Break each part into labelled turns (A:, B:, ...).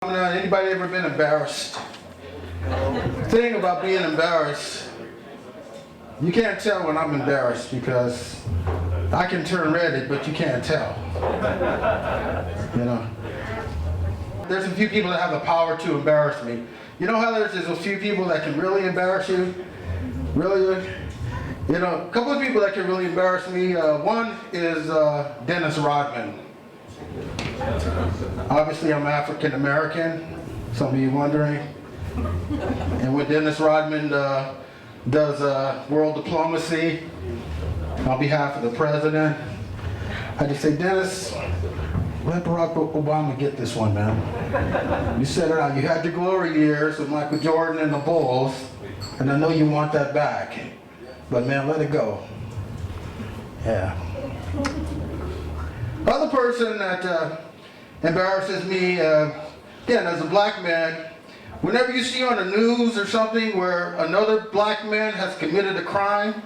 A: Anybody ever been embarrassed? The thing about being embarrassed, you can't tell when I'm embarrassed because I can turn red, but you can't tell. You know, there's a few people that have the power to embarrass me. You know how there's a few people that can really embarrass you? Really? You know, a couple of people that can really embarrass me. One is Denis Rodman. Obviously, I'm African American. Some of you wondering. And when Denis Rodman does world diplomacy on behalf of the president, I just say, Dennis, let Barack Obama get this one, man. You said it out. You had your glory years with Michael Jordan and the Bulls, and I know you want that back. But man, let it go. Yeah. Other person that embarrasses me, again, as a black man, whenever you see on the news or something where another black man has committed a crime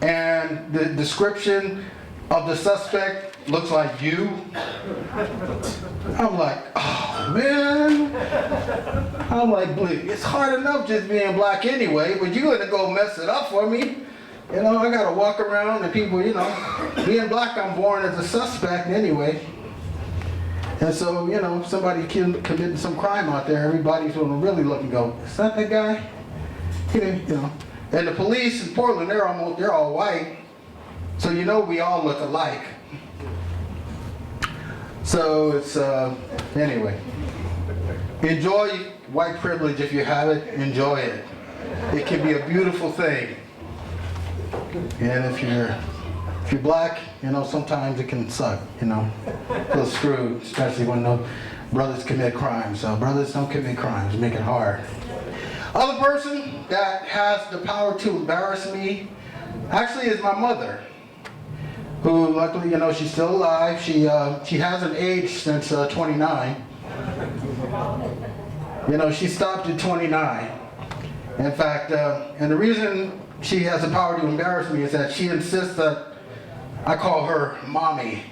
A: and the description of the suspect looks like you, I'm like, oh man. I'm like, it's hard enough just being black anyway, but you're gonna go mess it up for me. You know, I gotta walk around and people, you know, being black, I'm born as a suspect anyway. And so, you know, if somebody committing some crime out there, everybody's gonna really look and go, is that guy? You know. And the police in Portland, they're all white. So you know we all look alike. So it's, anyway. Enjoy white privilege if you have it, enjoy it. It can be a beautiful thing. And if you're black, you know, sometimes it can suck, you know. Feel screwed, especially when the brothers commit crimes. So brothers, don't commit crimes, make it hard. Other person that has the power to embarrass me actually is my mother, who luckily, you know, she's still alive. She hasn't aged since 29. You know, she stopped at 29. In fact, and the reason she has the power to embarrass me is that she insists that I call her mommy.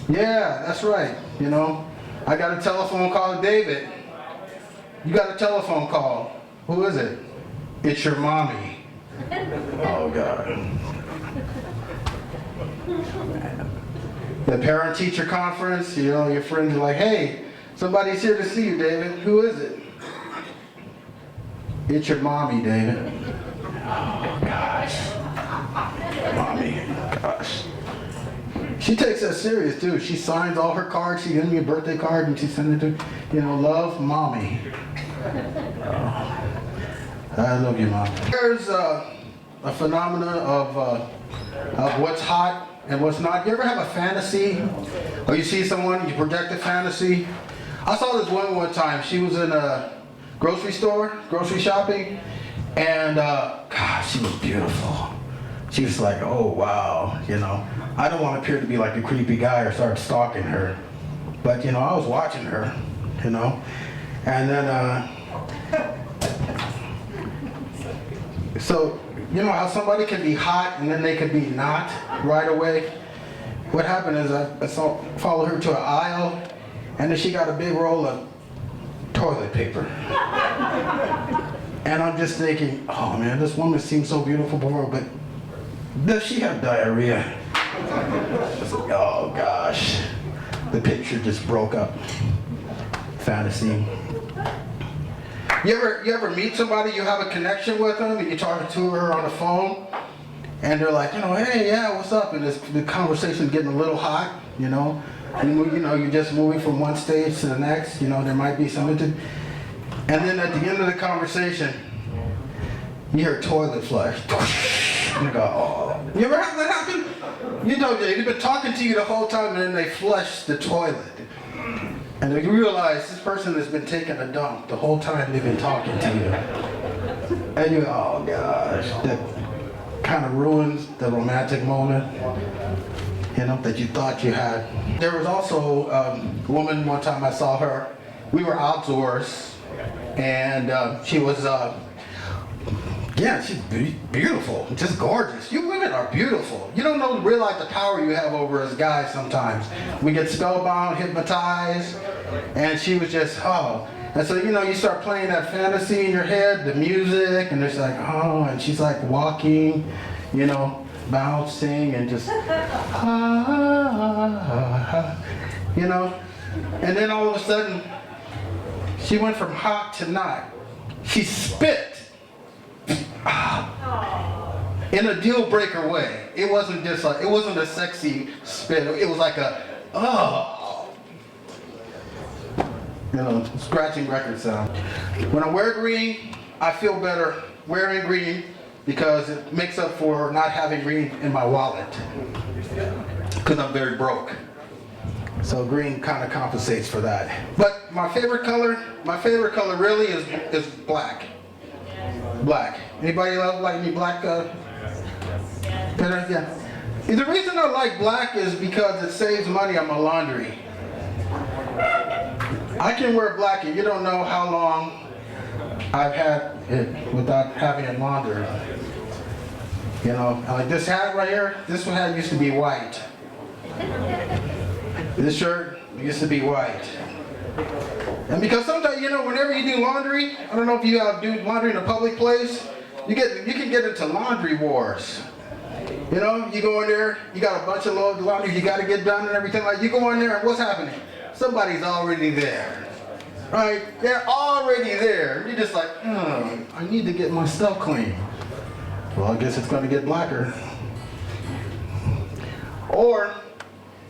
A: Yeah, that's right. You know, I got a telephone call, David. You got a telephone call. Who is it? It's your mommy. Oh God. The parent-teacher conference, you know, your friends are like, hey, somebody's here to see you, David. Who is it? It's your mommy, David. Oh, gosh. Mommy, gosh. She takes that serious, too. She signs all her cards. She gives me a birthday card, and she sends it to, you know, love, mommy. Oh, I love you, Mom. There's a phenomenon of what's hot and what's not. You ever have a fantasy, or you see someone, you project a fantasy? I saw this woman one time. She was in a grocery store, grocery shopping, and gosh, she was beautiful. She was like, oh wow, you know. I don't want to appear to be like a creepy guy or start stalking her, but you know, I was watching her, you know, and then so you know how somebody can be hot and then they can be not right away. What happened is I followed her to an aisle, and then she got a big roll of toilet paper. And I'm just thinking, oh man, this woman seems so beautiful before, but does she have diarrhea? Oh gosh. The picture just broke up. Fantasy. You ever meet somebody, you have a connection with them, and you're talking to her on the phone, and they're like, you know, hey, yeah, what's up? And the conversation's getting a little hot, you know. And you know, you're just moving from one stage to the next, you know, there might be some and then at the end of the conversation, you hear a toilet flush. You go, oh. You ever have that happen? You know, they've been talking to you the whole time and then they flush the toilet. And you realize this person has been taking a dump the whole time they've been talking to you. And you go, oh gosh, that kind of ruins the romantic moment, you know, that you thought you had. There was also a woman, one time I saw her, we were outdoors, and she was Yeah, she's beautiful, just gorgeous. You women are beautiful. You don't realize the power you have over us guys sometimes. We get spellbound, hypnotized, and she was just, oh. And so, you start playing that fantasy in your head, the music, and it's like, oh, and she's like walking, bouncing and just, and then all of a sudden, she went from hot to not. She spit. In a deal breaker way. It wasn't just like, it wasn't a sexy spit. It was like a, scratching record sound. When I wear green, I feel better wearing green because it makes up for not having green in my wallet. Because I'm very broke. So green kind of compensates for that. But my favorite color really is black. Black. Anybody like any black? Yeah. The reason I like black is because it saves money on my laundry. I can wear black and you don't know how long I've had it without having it laundered. Like this hat right here, this hat used to be white. This shirt used to be white. And because sometimes, whenever you do laundry, I don't know if you do laundry in a public place, you can get into laundry wars. You go in there, you got a bunch of loads of laundry you got to get done and everything. Like you go in there and what's happening? Somebody's already there, right? They're already there. You're just like, I need to get my stuff clean. Well, I guess it's going to get blacker. Or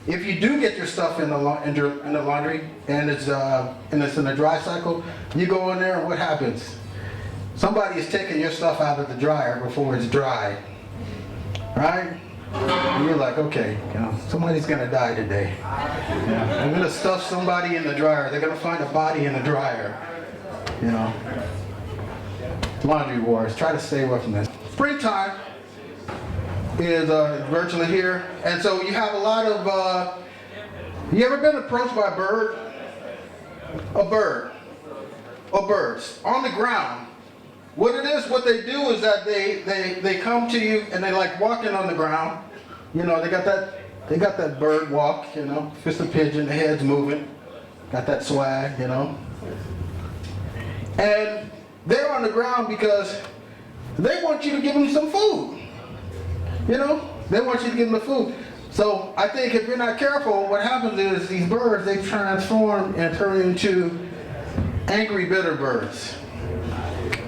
A: if you do get your stuff in the laundry and it's in the dry cycle, you go in there and what happens? Somebody is taking your stuff out of the dryer before it's dry, right? And you're like, okay, somebody's gonna die today. I'm gonna stuff somebody in the dryer. They're gonna find a body in the dryer. Laundry wars. Try to stay away from this. Springtime is virtually here, and so you have a lot of. You ever been approached by a bird? Or birds on the ground. What they do is that they come to you and they like walking on the ground. They got that bird walk. Fist a pigeon, the head's moving, got that swag. And they're on the ground because they want you to give them some food. They want you to give them the food. So I think if you're not careful, what happens is these birds, they transform and turn into angry, bitter birds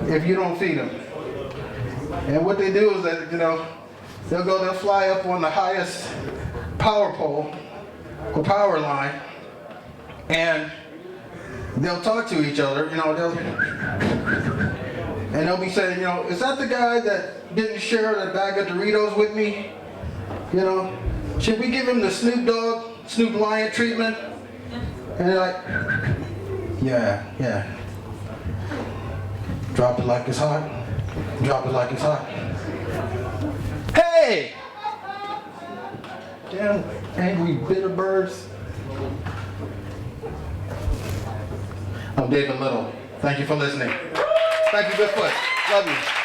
A: if you don't feed them. And what they do is that, they'll fly up on the highest power pole or power line and they'll talk to each other, and they'll be saying, is that the guy that didn't share that bag of Doritos with me? Should we give him the Snoop Lion treatment? And they're like, yeah. Drop it like it's hot. Drop it like it's hot. Hey! Damn angry, bitter birds. I'm David Little. Thank you for listening. Thank you, Goodfoot. Love you.